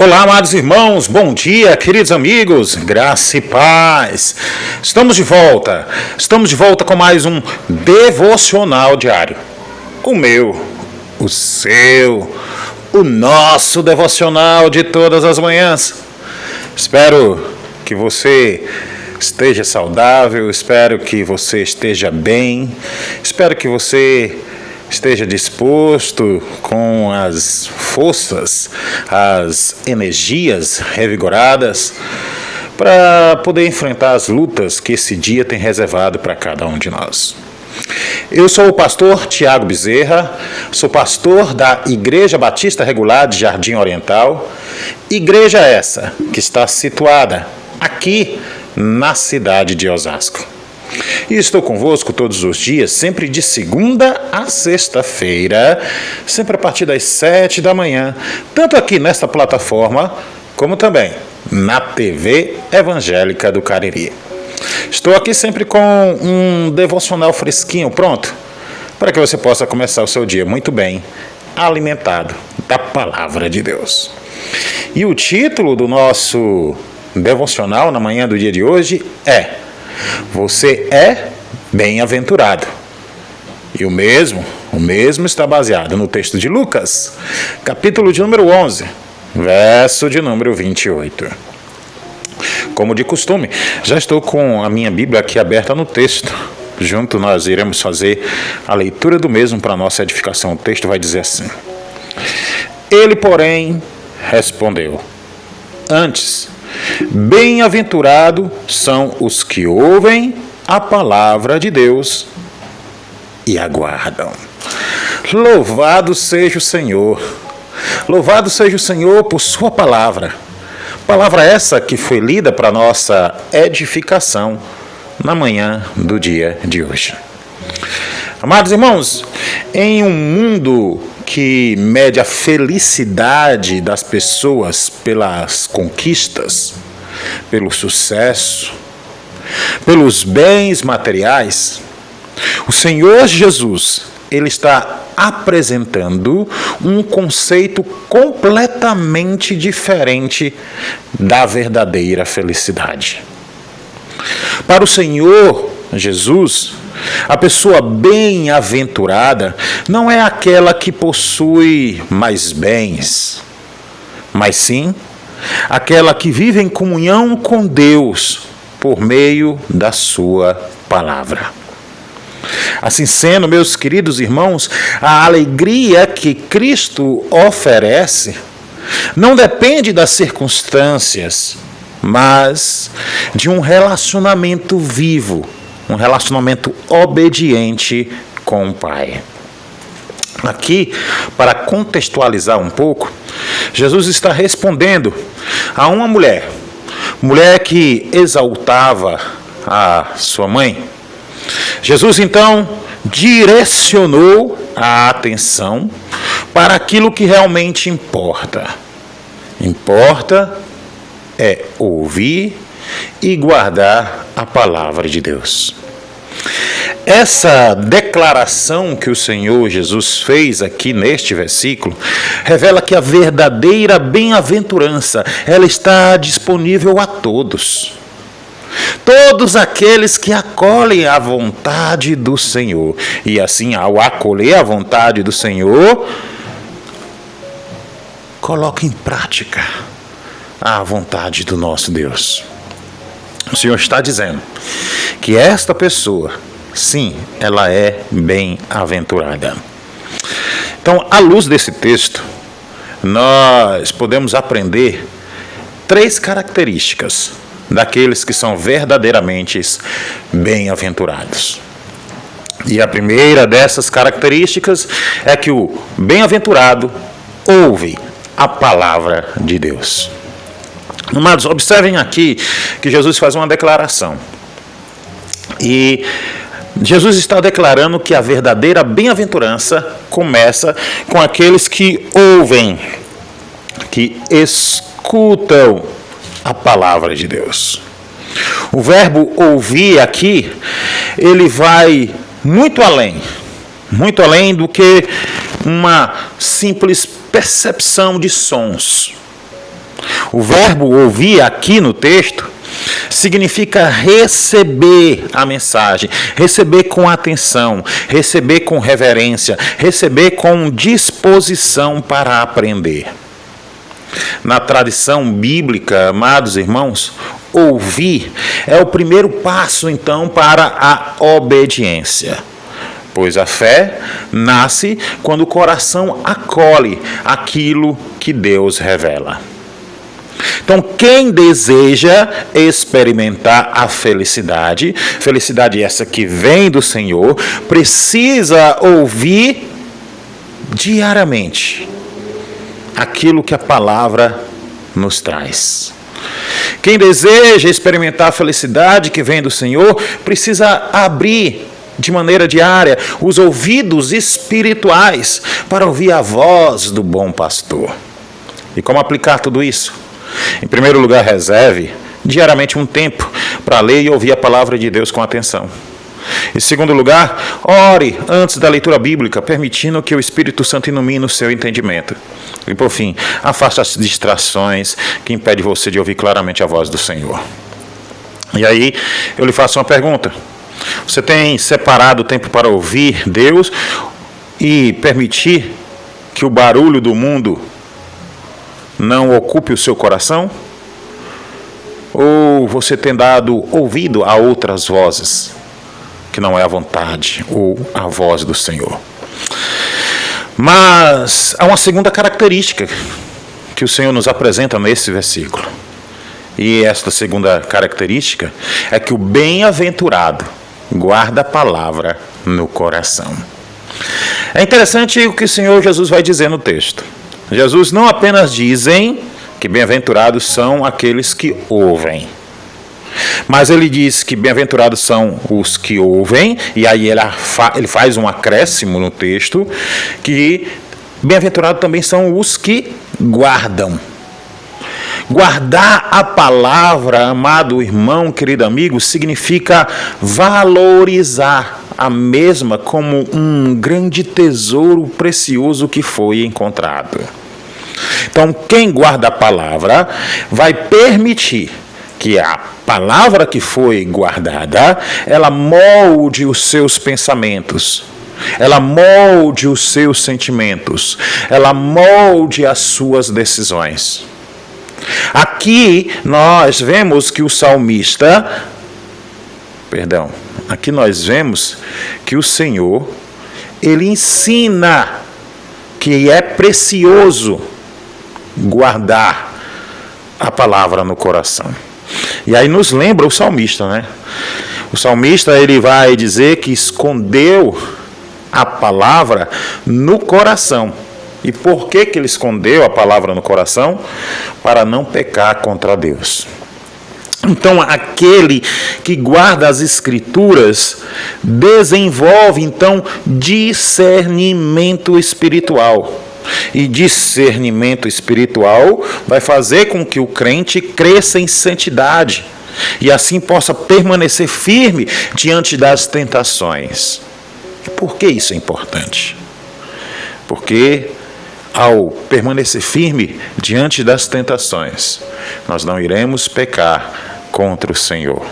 Olá, amados irmãos, bom dia, queridos amigos, graça e paz. Estamos de volta com mais um devocional diário. O meu, o seu, o nosso devocional de todas as manhãs. Espero que você esteja saudável, espero que você esteja bem, espero que você esteja disposto com as forças, as energias revigoradas para poder enfrentar as lutas que esse dia tem reservado para cada um de nós. Eu sou o pastor Tiago Bezerra, sou pastor da Igreja Batista Regular de Jardim Oriental, igreja essa que está situada aqui na cidade de Osasco. E estou convosco todos os dias, sempre de segunda a sexta-feira, sempre a partir das 7 da manhã, tanto aqui nesta plataforma, como também na TV Evangélica do Cariri. Estou aqui sempre com um devocional fresquinho, pronto, para que você possa começar o seu dia muito bem, alimentado da Palavra de Deus. E o título do nosso devocional na manhã do dia de hoje é: Você é bem-aventurado. E o mesmo está baseado no texto de Lucas, capítulo de número 11, verso de número 28. Como de costume, já estou com a minha Bíblia aqui aberta no texto. Junto nós iremos fazer a leitura do mesmo para a nossa edificação. O texto vai dizer assim: Ele, porém, respondeu: Antes, bem-aventurado são os que ouvem a palavra de Deus e aguardam. Louvado seja o Senhor. Louvado seja o Senhor por sua palavra. Palavra essa que foi lida para nossa edificação na manhã do dia de hoje. Amados irmãos, em um mundo que mede a felicidade das pessoas pelas conquistas, pelo sucesso, pelos bens materiais, o Senhor Jesus, ele está apresentando um conceito completamente diferente da verdadeira felicidade. Para o Senhor Jesus, a pessoa bem-aventurada não é aquela que possui mais bens, mas sim aquela que vive em comunhão com Deus por meio da sua palavra. Assim sendo, meus queridos irmãos, a alegria que Cristo oferece não depende das circunstâncias, mas de um relacionamento vivo, um relacionamento obediente com o Pai. Aqui, para contextualizar um pouco, Jesus está respondendo a uma mulher que exaltava a sua mãe. Jesus, então, direcionou a atenção para aquilo que realmente importa. Importa é ouvir e guardar a palavra de Deus. Essa declaração que o Senhor Jesus fez aqui neste versículo revela que a verdadeira bem-aventurança, ela está disponível a todos. Todos aqueles que acolhem a vontade do Senhor. E assim, ao acolher a vontade do Senhor, coloca em prática a vontade do nosso Deus. O Senhor está dizendo que esta pessoa, sim, ela é bem-aventurada. Então, à luz desse texto, nós podemos aprender 3 características daqueles que são verdadeiramente bem-aventurados. E a primeira dessas características é que o bem-aventurado ouve a palavra de Deus. Amados, observem aqui que Jesus faz uma declaração. E Jesus está declarando que a verdadeira bem-aventurança começa com aqueles que ouvem, que escutam a palavra de Deus. O verbo ouvir aqui, ele vai muito além do que uma simples percepção de sons. O verbo ouvir aqui no texto significa receber a mensagem, receber com atenção, receber com reverência, receber com disposição para aprender. Na tradição bíblica, amados irmãos, ouvir é o primeiro passo, então, para a obediência. Pois a fé nasce quando o coração acolhe aquilo que Deus revela. Então, quem deseja experimentar a felicidade, felicidade essa que vem do Senhor, precisa ouvir diariamente aquilo que a palavra nos traz. Quem deseja experimentar a felicidade que vem do Senhor, precisa abrir de maneira diária os ouvidos espirituais para ouvir a voz do bom pastor. E como aplicar tudo isso? Em primeiro lugar, reserve diariamente um tempo para ler e ouvir a palavra de Deus com atenção. Em segundo lugar, ore antes da leitura bíblica, permitindo que o Espírito Santo ilumine o seu entendimento. E por fim, afaste as distrações que impedem você de ouvir claramente a voz do Senhor. E aí, eu lhe faço uma pergunta. Você tem separado o tempo para ouvir Deus e permitir que o barulho do mundo não ocupe o seu coração? Ou você tem dado ouvido a outras vozes, que não é a vontade ou a voz do Senhor? Mas há uma segunda característica que o Senhor nos apresenta nesse versículo. E esta segunda característica é que o bem-aventurado guarda a palavra no coração. É interessante o que o Senhor Jesus vai dizer no texto. Jesus não apenas dizem que bem-aventurados são aqueles que ouvem, mas ele diz que bem-aventurados são os que ouvem, e aí ele faz um acréscimo no texto, que bem-aventurados também são os que guardam. Guardar a palavra, amado irmão, querido amigo, significa valorizar a mesma como um grande tesouro precioso que foi encontrado. Então, quem guarda a palavra vai permitir que a palavra que foi guardada, ela molde os seus pensamentos, ela molde os seus sentimentos, ela molde as suas decisões. Aqui nós vemos que o Senhor, ele ensina que é precioso guardar a palavra no coração. E aí nos lembra o salmista, né? O salmista, ele vai dizer que escondeu a palavra no coração. E por que ele escondeu a palavra no coração? Para não pecar contra Deus. Então, aquele que guarda as Escrituras desenvolve, então, discernimento espiritual. E discernimento espiritual vai fazer com que o crente cresça em santidade e assim possa permanecer firme diante das tentações. E por que isso é importante? Porque ao permanecer firme diante das tentações, nós não iremos pecar contra o Senhor.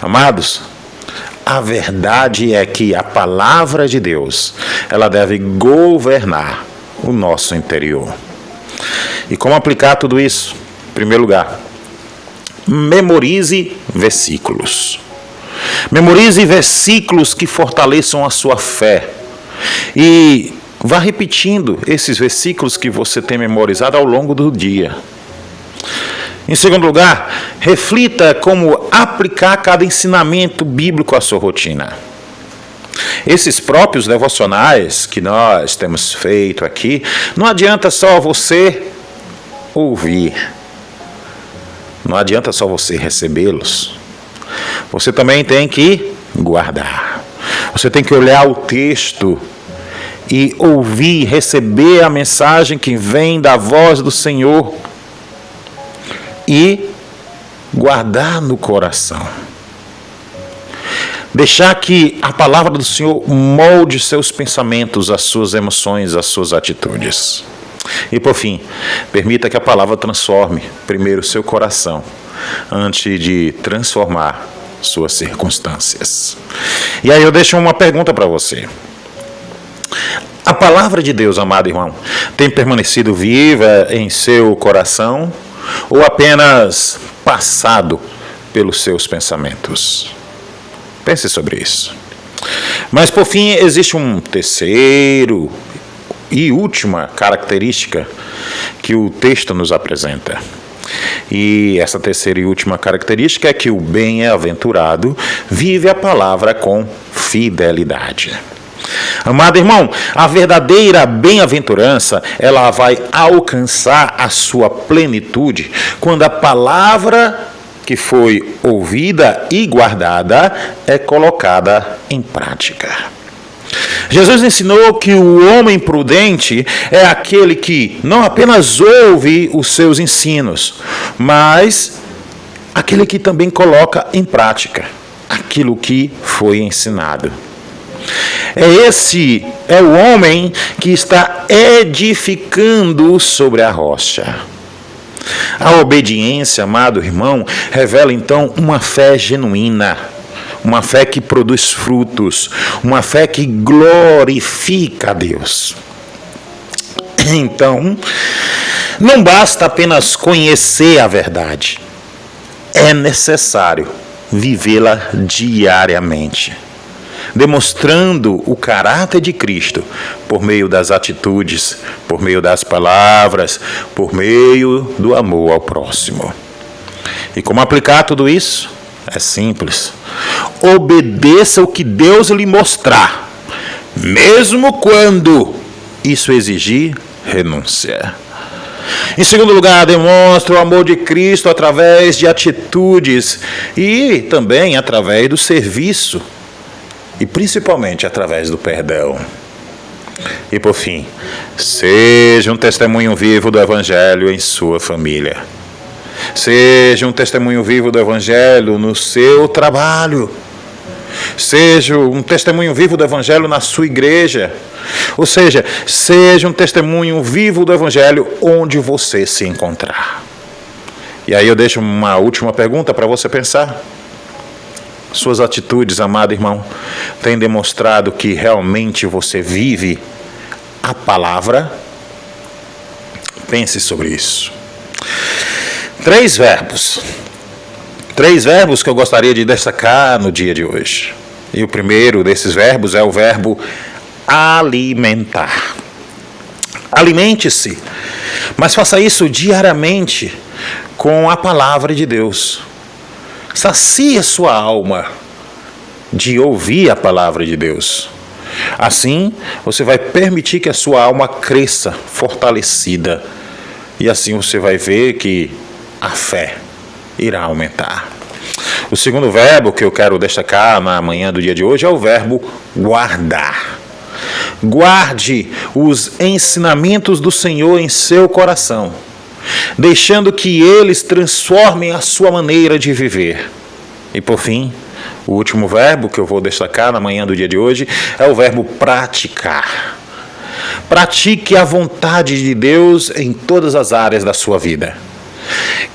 Amados, a verdade é que a palavra de Deus, ela deve governar o nosso interior. E como aplicar tudo isso? Em primeiro lugar, memorize versículos. Memorize versículos que fortaleçam a sua fé. E vá repetindo esses versículos que você tem memorizado ao longo do dia. Em segundo lugar, reflita como aplicar cada ensinamento bíblico à sua rotina. Esses próprios devocionais que nós temos feito aqui, não adianta só você ouvir, não adianta só você recebê-los. Você também tem que guardar. Você tem que olhar o texto e ouvir, receber a mensagem que vem da voz do Senhor e guardar no coração. Deixar que a palavra do Senhor molde seus pensamentos, as suas emoções, as suas atitudes. E por fim, permita que a palavra transforme primeiro o seu coração, antes de transformar suas circunstâncias. E aí eu deixo uma pergunta para você. A palavra de Deus, amado irmão, tem permanecido viva em seu coração ou apenas passado pelos seus pensamentos? Pense sobre isso. Mas por fim, existe um terceiro e última característica que o texto nos apresenta. E essa terceira e última característica é que o bem-aventurado vive a palavra com fidelidade. Amado irmão, a verdadeira bem-aventurança, ela vai alcançar a sua plenitude quando a palavra que foi ouvida e guardada é colocada em prática. Jesus ensinou que o homem prudente é aquele que não apenas ouve os seus ensinos, mas aquele que também coloca em prática aquilo que foi ensinado. Esse é o homem que está edificando sobre a rocha. A obediência, amado irmão, revela então uma fé genuína, uma fé que produz frutos, uma fé que glorifica a Deus. Então, não basta apenas conhecer a verdade, é necessário vivê-la diariamente, demonstrando o caráter de Cristo por meio das atitudes, por meio das palavras, por meio do amor ao próximo. E como aplicar tudo isso? É simples. Obedeça o que Deus lhe mostrar, mesmo quando isso exigir renúncia. Em segundo lugar, demonstra o amor de Cristo através de atitudes e também através do serviço e principalmente através do perdão. E por fim, seja um testemunho vivo do Evangelho em sua família. Seja um testemunho vivo do Evangelho no seu trabalho. Seja um testemunho vivo do Evangelho na sua igreja. Ou seja, seja um testemunho vivo do Evangelho onde você se encontrar. E aí eu deixo uma última pergunta para você pensar. Suas atitudes, amado irmão, têm demonstrado que realmente você vive a palavra? Pense sobre isso. Três verbos que eu gostaria de destacar no dia de hoje. E o primeiro desses verbos é o verbo alimentar. Alimente-se, mas faça isso diariamente com a palavra de Deus. Sacie a sua alma de ouvir a palavra de Deus. Assim, você vai permitir que a sua alma cresça, fortalecida. E assim você vai ver que a fé irá aumentar. O segundo verbo que eu quero destacar na manhã do dia de hoje é o verbo guardar. Guarde os ensinamentos do Senhor em seu coração, deixando que eles transformem a sua maneira de viver. E por fim, o último verbo que eu vou destacar na manhã do dia de hoje é o verbo praticar. Pratique a vontade de Deus em todas as áreas da sua vida.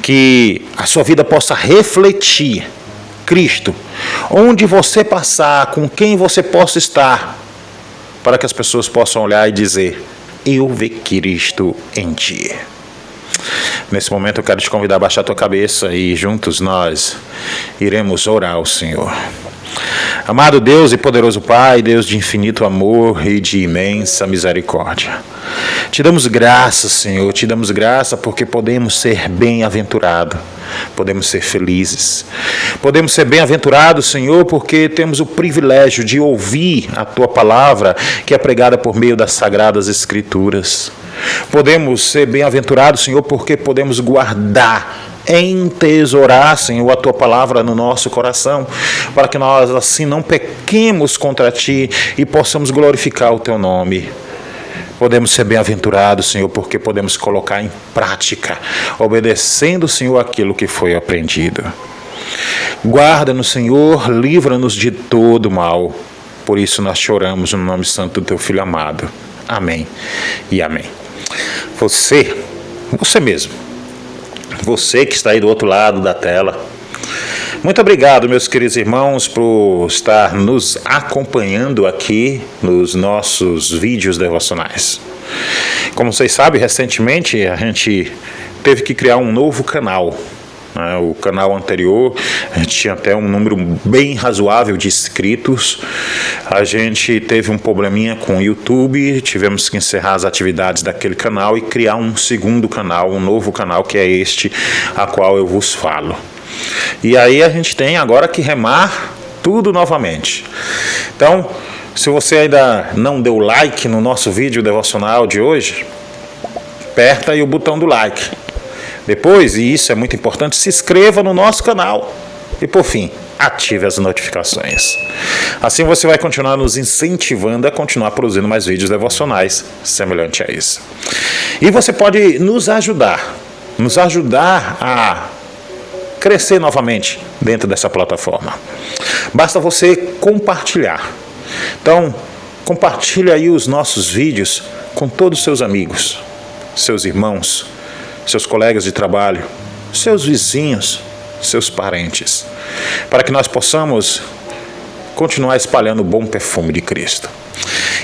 Que a sua vida possa refletir Cristo, onde você passar, com quem você possa estar, para que as pessoas possam olhar e dizer: eu vi Cristo em ti. Nesse momento eu quero te convidar a baixar a tua cabeça e juntos nós iremos orar ao Senhor. Amado Deus e poderoso Pai, Deus de infinito amor e de imensa misericórdia, te damos graça, Senhor, te damos graça porque podemos ser bem-aventurados, podemos ser felizes, podemos ser bem-aventurados, Senhor, porque temos o privilégio de ouvir a Tua palavra que é pregada por meio das Sagradas Escrituras. Podemos ser bem-aventurados, Senhor, porque podemos guardar, entesourar, Senhor, a Tua palavra no nosso coração, para que nós assim não pequemos contra Ti e possamos glorificar o Teu nome. Podemos ser bem-aventurados, Senhor, porque podemos colocar em prática, obedecendo, Senhor, aquilo que foi aprendido. Guarda-nos, Senhor, livra-nos de todo mal. Por isso nós choramos no nome santo do Teu Filho amado. Amém e amém. você mesmo, você que está aí do outro lado da tela. Muito obrigado, meus queridos irmãos, por estar nos acompanhando aqui nos nossos vídeos devocionais. Como vocês sabem, recentemente a gente teve que criar um novo canal. O canal anterior, a gente tinha até um número bem razoável de inscritos. A gente teve um probleminha com o YouTube, tivemos que encerrar as atividades daquele canal e criar um segundo canal, um novo canal, que é este a qual eu vos falo. E aí a gente tem agora que remar tudo novamente. Então, se você ainda não deu like no nosso vídeo devocional de hoje, aperta aí o botão do like. Depois, e isso é muito importante, se inscreva no nosso canal. E por fim, ative as notificações. Assim você vai continuar nos incentivando a continuar produzindo mais vídeos devocionais semelhante a isso. E você pode nos ajudar a crescer novamente dentro dessa plataforma. Basta você compartilhar. Então, compartilhe aí os nossos vídeos com todos os seus amigos, seus irmãos, seus colegas de trabalho, seus vizinhos, seus parentes, para que nós possamos continuar espalhando o bom perfume de Cristo.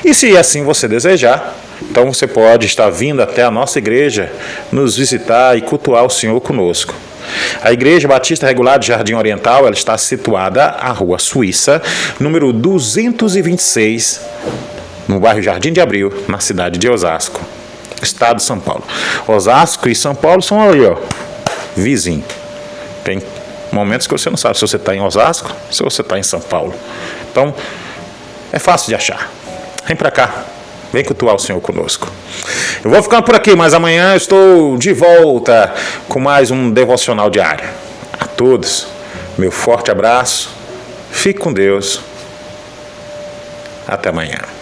E se assim você desejar, então você pode estar vindo até a nossa igreja, nos visitar e cultuar o Senhor conosco. A Igreja Batista Regular de Jardim Oriental, ela está situada à Rua Suíça, número 226, no bairro Jardim de Abril, na cidade de Osasco, estado de São Paulo. Osasco e São Paulo são ali, ó, vizinho. Tem momentos que você não sabe se você está em Osasco, se você está em São Paulo. Então, é fácil de achar. Vem para cá. Vem cultuar o Senhor conosco. Eu vou ficando por aqui, mas amanhã eu estou de volta com mais um devocional diário. A todos, meu forte abraço. Fique com Deus. Até amanhã.